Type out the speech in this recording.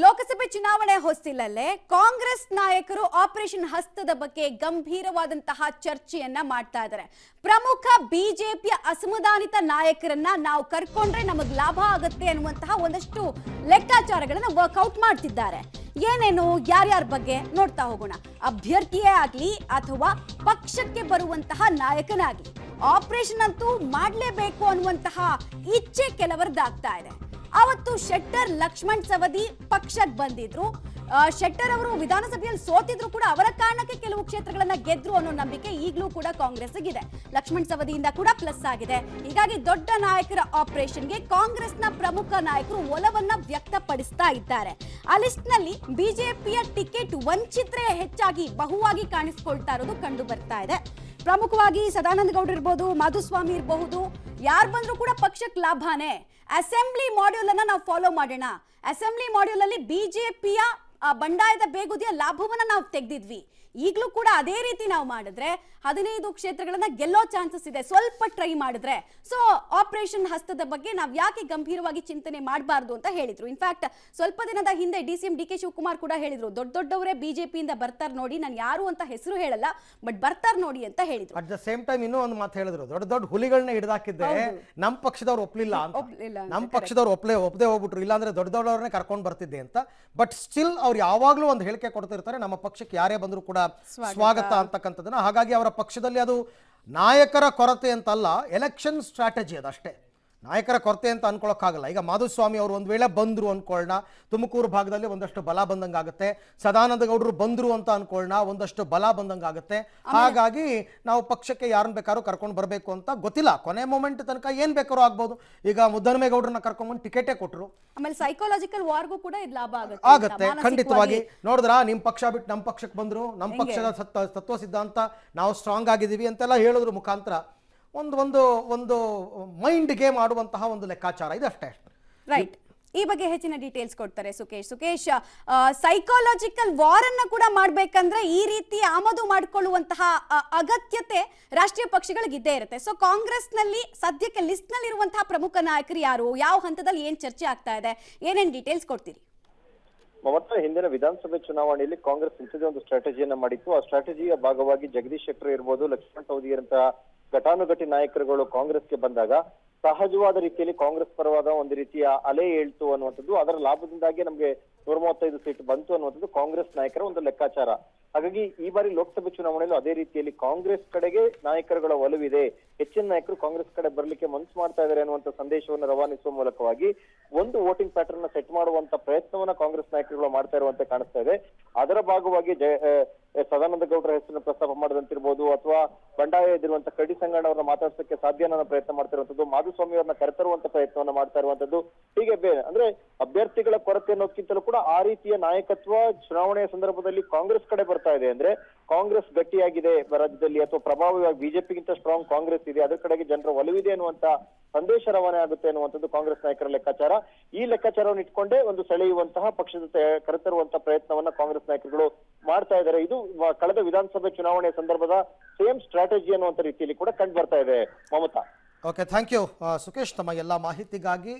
ಲೋಕಸಭೆ ಚುನಾವಣೆ ಹೊಸ್ತಿಲಲ್ಲೇ ಕಾಂಗ್ರೆಸ್ ನಾಯಕರು ಆಪರೇಷನ್ ಹಸ್ತದ ಬಗ್ಗೆ ಗಂಭೀರವಾದಂತಹ ಚರ್ಚೆಯನ್ನ ಮಾಡ್ತಾ ಇದ್ದಾರೆ. ಪ್ರಮುಖ ಬಿಜೆಪಿಯ ಅಸಮಾಧಾನಿತ ನಾಯಕರನ್ನ ನಾವು ಕರ್ಕೊಂಡ್ರೆ ನಮಗೆ ಲಾಭ ಆಗುತ್ತೆ ಅನ್ನುವಂತಹ ಒಂದಷ್ಟು ಲೆಕ್ಕಾಚಾರಗಳನ್ನ ವರ್ಕೌಟ್ ಮಾಡ್ತಿದ್ದಾರೆ. ಏನೇನು ಯಾರ್ಯಾರ ಬಗ್ಗೆ ನೋಡ್ತಾ ಹೋಗೋಣ. ಅಭ್ಯರ್ಥಿಯೇ ಆಗ್ಲಿ ಅಥವಾ ಪಕ್ಷಕ್ಕೆ ಬರುವಂತಹ ನಾಯಕನಾಗ್ಲಿ ಆಪರೇಷನ್ ಅಂತೂ ಮಾಡಲೇಬೇಕು ಅನ್ನುವಂತಹ ಇಚ್ಛೆ ಕೆಲವರದಾಗ್ತಾ ಇದೆ. ಅವತ್ತು ಶೆಟ್ಟರ್ ಲಕ್ಷ್ಮಣ್ ಸವದಿ ಪಕ್ಷಕ್ಕೆ ಬಂದಿದ್ರು. ಶೆಟ್ಟರ್ ಅವರು ವಿಧಾನಸಭೆಯಲ್ಲಿ ಸೋತಿದ್ರು ಕೂಡ ಅವರ ಕಾರಣಕ್ಕೆ ಕೆಲವು ಕ್ಷೇತ್ರಗಳನ್ನ ಗೆದ್ರು ಅನ್ನೋ ನಂಬಿಕೆ ಈಗಲೂ ಕೂಡ ಕಾಂಗ್ರೆಸ್ಗೆ ಇದೆ. ಲಕ್ಷ್ಮಣ್ ಸವದಿಯಿಂದ ಕೂಡ ಪ್ಲಸ್ ಆಗಿದೆ. ಹೀಗಾಗಿ ದೊಡ್ಡ ನಾಯಕರ ಆಪರೇಷನ್ಗೆ ಕಾಂಗ್ರೆಸ್ನ ಪ್ರಮುಖ ನಾಯಕರು ಒಲವನ್ನ ವ್ಯಕ್ತಪಡಿಸ್ತಾ ಇದ್ದಾರೆ. ಆ ಲಿಸ್ಟ್ ನಲ್ಲಿ ಬಿಜೆಪಿಯ ಟಿಕೆಟ್ ವಂಚಿತರೇ ಹೆಚ್ಚಾಗಿ ಬಹುವಾಗಿ ಕಾಣಿಸಿಕೊಳ್ತಾ ಇರೋದು ಕಂಡು ಬರ್ತಾ ಇದೆ. ಪ್ರಮುಖವಾಗಿ ಸದಾನಂದ ಗೌಡ ಇರಬಹುದು, ಮಾಧುಸ್ವಾಮಿ ಇರಬಹುದು, ಯಾರು ಬಂದ್ರು ಕೂಡ ಪಕ್ಷಕ್ಕೆ ಲಾಭಾನೇ. ಅಸೆಂಬ್ಲಿ ಮಾಡ್ಯೂಲ್ ಅನ್ನ ನಾವು ಫಾಲೋ ಮಾಡೋಣ. ಅಸೆಂಬ್ಲಿ ಮಾಡ್ಯೂಲ್ ಅಲ್ಲಿ ಬಿಜೆಪಿಯ ಬಂಡಾಯದ ಬೇಗುದಿಯ ಲಾಭವನ್ನ ನಾವು ತೆಗೆದಿದ್ವಿ. ಈಗಲೂ ಕೂಡ ಅದೇ ರೀತಿ ನಾವು ಮಾಡಿದ್ರೆ 15 ಕ್ಷೇತ್ರಗಳನ್ನ ಗೆಲ್ಲೋ ಚಾನ್ಸಸ್ ಇದೆ, ಸ್ವಲ್ಪ ಟ್ರೈ ಮಾಡಿದ್ರೆ. ಸೊ ಆಪರೇಷನ್ ಹಸ್ತದ ಬಗ್ಗೆ ನಾವು ಯಾಕೆ ಗಂಭೀರವಾಗಿ ಚಿಂತನೆ ಮಾಡಬಾರ್ದು ಅಂತ ಹೇಳಿದ್ರು. ಇನ್ಫ್ಯಾಕ್ಟ್ ಸ್ವಲ್ಪ ದಿನದ ಹಿಂದೆ ಡಿಸಿಎಂ ಡಿ.ಕೆ. ಶಿವಕುಮಾರ್ ಕೂಡ ಹೇಳಿದ್ರು, ದೊಡ್ಡವರೇ ಬಿಜೆಪಿಯಿಂದ ಬರ್ತಾರ ನೋಡಿ, ನಾನು ಯಾರು ಅಂತ ಹೆಸರು ಹೇಳಲ್ಲ, ಬಟ್ ಬರ್ತಾರ ನೋಡಿ ಅಂತ ಹೇಳಿದ್ರು. ಅಟ್ ದ ಸೇಮ್ ಟೈಮ್ ಇನ್ನೂ ಒಂದು ಮಾತು ಹೇಳಿದ್ರು, ದೊಡ್ಡ ಹುಲಿಗಳನ್ನ ಹಿಡಿದಾಕಿದ್ದೆ ನಮ್ಮ ಪಕ್ಷದವ್ರು ಒಪ್ಲಿಲ್ಲ ಅಂತ. ನಮ್ಮ ಪಕ್ಷದವ್ರು ಒಪ್ಪದೆ ಹೋಗ್ಬಿಟ್ರು, ಇಲ್ಲಾಂದ್ರೆ ದೊಡ್ಡವ್ರನ್ನೇ ಕರ್ಕೊಂಡು ಬರ್ತಿದ್ದೆ ಅಂತ. ಬಟ್ ಸ್ಟಿಲ್ ಅವ್ರು ಯಾವಾಗ್ಲೂ ಒಂದು ಹೇಳಿಕೆ ಕೊಡ್ತಿರ್ತಾರೆ, ನಮ್ಮ ಪಕ್ಷಕ್ಕೆ ಯಾರೇ ಬಂದ್ರು ಕೂಡ ಸ್ವಾಗತ ಅಂತಕ್ಕಂಥದ್ದನ್ನ. ಹಾಗಾಗಿ ಅವರ ಪಕ್ಷದಲ್ಲಿ ಅದು ನಾಯಕರ ಕೊರತೆ ಅಂತಲ್ಲ, ಎಲೆಕ್ಷನ್ ಸ್ಟ್ರಾಟಜಿ ಅದಷ್ಟೇ. ನಾಯಕರ ಕೊರತೆ ಅಂತ ಅನ್ಕೊಳಕ್ಕಾಗಲ್ಲ. ಈಗ ಮಾಧುಸ್ವಾಮಿ ಅವರು ಒಂದ್ ವೇಳೆ ಬಂದ್ರು ಅನ್ಕೊಳ್ಳೋಣ, ತುಮಕೂರು ಭಾಗದಲ್ಲಿ ಒಂದಷ್ಟು ಬಲ ಬಂದಂಗಾಗುತ್ತೆ. ಸದಾನಂದ ಗೌಡರು ಬಂದ್ರು ಅಂತ ಅನ್ಕೊಳ್ಳೋಣ, ಒಂದಷ್ಟು ಬಲ ಬಂದಂಗಾಗುತ್ತೆ. ಹಾಗಾಗಿ ನಾವು ಪಕ್ಷಕ್ಕೆ ಯಾರನ್ನ ಬೇಕಾದ್ರೂ ಕರ್ಕೊಂಡು ಬರಬೇಕು ಅಂತ ಗೊತ್ತಿಲ್ಲ. ಕೊನೆ ಮೂಮೆಂಟ್ ತನಕ ಏನ್ ಬೇಕಾದ್ರೂ ಆಗ್ಬೋದು. ಈಗ ಮುದ್ದನಮೇಗೌಡರನ್ನ ಕರ್ಕೊಂಡ್ಬಂದು ಟಿಕೆಟೇ ಕೊಟ್ರು. ಆಮೇಲೆ ಸೈಕಾಲಜಿಕಲ್ ವಾರ್ಗೂ ಕೂಡ ಇದು ಲಾಭ ಆಗುತ್ತೆ ಖಂಡಿತವಾಗಿ. ನೋಡಿದ್ರ ನಿಮ್ ಪಕ್ಷ ಬಿಟ್ಟು ನಮ್ಮ ಪಕ್ಷಕ್ಕೆ ಬಂದ್ರು, ನಮ್ಮ ಪಕ್ಷದ ತತ್ವ ಸಿದ್ಧಾಂತ ನಾವು ಸ್ಟ್ರಾಂಗ್ ಆಗಿದ್ದೀವಿ ಅಂತೆಲ್ಲ ಹೇಳೋದ್ರ ಮುಖಾಂತರ ಒಂದು ಮೈಂಡ್ ಗೇಮ್ ಆಡುವಂತಹ ಒಂದು ಲೆಕ್ಕಾಚಾರ ಇದೆ ಅಷ್ಟೇ. ರೈಟ್. ಈ ಬಗ್ಗೆ ಹೆಚ್ಚಿನ ಡೀಟೇಲ್ಸ್ ಕೊಡ್ತಾರೆ ಸುಕೇಶ್. ಸೈಕಾಲಜಿಕಲ್ ವಾರ್ ಅನ್ನ ಕೂಡ ಮಾಡ್ಬೇಕಂದ್ರೆ ಈ ರೀತಿ ಆಮದು ಮಾಡಿಕೊಳ್ಳುವಂತಹ ಅಗತ್ಯತೆ ರಾಷ್ಟ್ರೀಯ ಪಕ್ಷಗಳಿಗೆ ಇದ್ದೇ ಇರುತ್ತೆ. ಸೊ ಕಾಂಗ್ರೆಸ್ ನಲ್ಲಿ ಸದ್ಯಕ್ಕೆ ಲಿಸ್ಟ್ ನಲ್ಲಿ ಇರುವಂತಹ ಪ್ರಮುಖ ನಾಯಕರು ಯಾರು, ಯಾವ ಹಂತದಲ್ಲಿ ಏನ್ ಚರ್ಚೆ ಆಗ್ತಾ ಇದೆ, ಏನೇನ್ ಡೀಟೇಲ್ಸ್ ಕೊಡ್ತೀರಿ? ಮಮತಾ, ಹಿಂದಿನ ವಿಧಾನಸಭೆ ಚುನಾವಣೆಯಲ್ಲಿ ಕಾಂಗ್ರೆಸ್ ಇಂಥದೇ ಒಂದು ಸ್ಟ್ರಾಟಜಿಯನ್ನ ಮಾಡಿತ್ತು. ಆ ಸ್ಟ್ರಾಟಜಿಯ ಭಾಗವಾಗಿ ಜಗದೀಶ್ ಶೆಟ್ಟರ್ ಇರ್ಬೋದು, ಲಕ್ಷ್ಮಣ್ ಸವದಿಯರಂತಹ ಘಟಾನುಘಟಿ ನಾಯಕರುಗಳು ಕಾಂಗ್ರೆಸ್ಗೆ ಬಂದಾಗ ಸಹಜವಾದ ರೀತಿಯಲ್ಲಿ ಕಾಂಗ್ರೆಸ್ ಪರವಾದ ಒಂದು ರೀತಿಯ ಅಲೆ ಏಳ್ತು ಅನ್ನುವಂಥದ್ದು, ಅದರ ಲಾಭದಿಂದಾಗಿ ನಮಗೆ 135 ಸೀಟ್ ಬಂತು ಅನ್ನುವಂಥದ್ದು ಕಾಂಗ್ರೆಸ್ ನಾಯಕರ ಒಂದು ಲೆಕ್ಕಾಚಾರ. ಹಾಗಾಗಿ ಈ ಬಾರಿ ಲೋಕಸಭೆ ಚುನಾವಣೆಯಲ್ಲೂ ಅದೇ ರೀತಿಯಲ್ಲಿ ಕಾಂಗ್ರೆಸ್ ಕಡೆಗೆ ನಾಯಕರುಗಳ ಒಲವಿದೆ, ಹೆಚ್ಚಿನ ನಾಯಕರು ಕಾಂಗ್ರೆಸ್ ಕಡೆ ಬರ್ಲಿಕ್ಕೆ ಮನಸ್ಸು ಮಾಡ್ತಾ ಇದ್ದಾರೆ ಅನ್ನುವಂಥ ಸಂದೇಶವನ್ನು ರವಾನಿಸುವ ಮೂಲಕವಾಗಿ ಒಂದು ವೋಟಿಂಗ್ ಪ್ಯಾಟರ್ನ್ ನ ಸೆಟ್ ಮಾಡುವಂತ ಪ್ರಯತ್ನವನ್ನ ಕಾಂಗ್ರೆಸ್ ನಾಯಕರುಗಳು ಮಾಡ್ತಾ ಇರುವಂತೆ ಕಾಣಿಸ್ತಾ ಇದೆ. ಅದರ ಭಾಗವಾಗಿ ಸದಾನಂದ ಗೌಡರ ಹೆಸರನ್ನು ಪ್ರಸ್ತಾಪ ಮಾಡದಂತಿರ್ಬೋದು, ಅಥವಾ ಬಂಡಾಯ ಎದ್ದಿರುವಂತ ಕಡಿ ಸಂಗಣ್ಣ ಅವ್ರನ್ನ ಮಾತಾಡ್ಸಕ್ಕೆ ಸಾಧ್ಯ ಅನ್ನೋ ಪ್ರಯತ್ನ ಮಾಡ್ತಾ ಇರುವಂತದ್ದು, ಮಾಧುಸ್ವಾಮಿ ಅವ್ರನ್ನ ಕರೆತರುವಂತ ಪ್ರಯತ್ನವನ್ನ ಮಾಡ್ತಾ ಇರುವಂತದ್ದು. ಹೀಗೆ ಅಂದ್ರೆ ಅಭ್ಯರ್ಥಿಗಳ ಕೊರತೆ ಅನ್ನೋದಕ್ಕಿಂತಲೂ ಕೂಡ ಆ ರೀತಿಯ ನಾಯಕತ್ವ ಚುನಾವಣೆಯ ಸಂದರ್ಭದಲ್ಲಿ ಕಾಂಗ್ರೆಸ್ ಕಡೆ ಬರ್ತಾ ಇದೆ. ಅಂದ್ರೆ ಕಾಂಗ್ರೆಸ್ ಗಟ್ಟಿಯಾಗಿದೆ ರಾಜ್ಯದಲ್ಲಿ, ಅಥವಾ ಪ್ರಭಾವವಾಗಿ ಬಿಜೆಪಿಗಿಂತ ಸ್ಟ್ರಾಂಗ್ ಕಾಂಗ್ರೆಸ್ ಇದೆ, ಅದರ ಕಡೆಗೆ ಜನರ ಒಲವಿದೆ ಅನ್ನುವಂತ ಸಂದೇಶ ರವಾನೆ ಆಗುತ್ತೆ ಅನ್ನುವಂಥದ್ದು ಕಾಂಗ್ರೆಸ್ ನಾಯಕರ ಲೆಕ್ಕಾಚಾರ. ಈ ಲೆಕ್ಕಾಚಾರವನ್ನು ಇಟ್ಕೊಂಡೇ ಒಂದು ಸೆಳೆಯುವಂತಹ ಪಕ್ಷದ ಕರೆತರುವಂತಹ ಪ್ರಯತ್ನವನ್ನ ಕಾಂಗ್ರೆಸ್ ನಾಯಕರುಗಳು ಮಾಡ್ತಾ ಇದ್ದಾರೆ. ಇದು ಕಳೆದ ವಿಧಾನಸಭೆ ಚುನಾವಣೆಯ ಸಂದರ್ಭದ ಸೇಮ್ ಸ್ಟ್ರಾಟಜಿ ಅನ್ನುವಂತ ರೀತಿಯಲ್ಲಿ ಕೂಡ ಕಂಡು ಬರ್ತಾ ಇದೆ. Mamata. Okay, thank you Sukesh ತಮ್ಮ ಎಲ್ಲ ಮಾಹಿತಿಗಾಗಿ.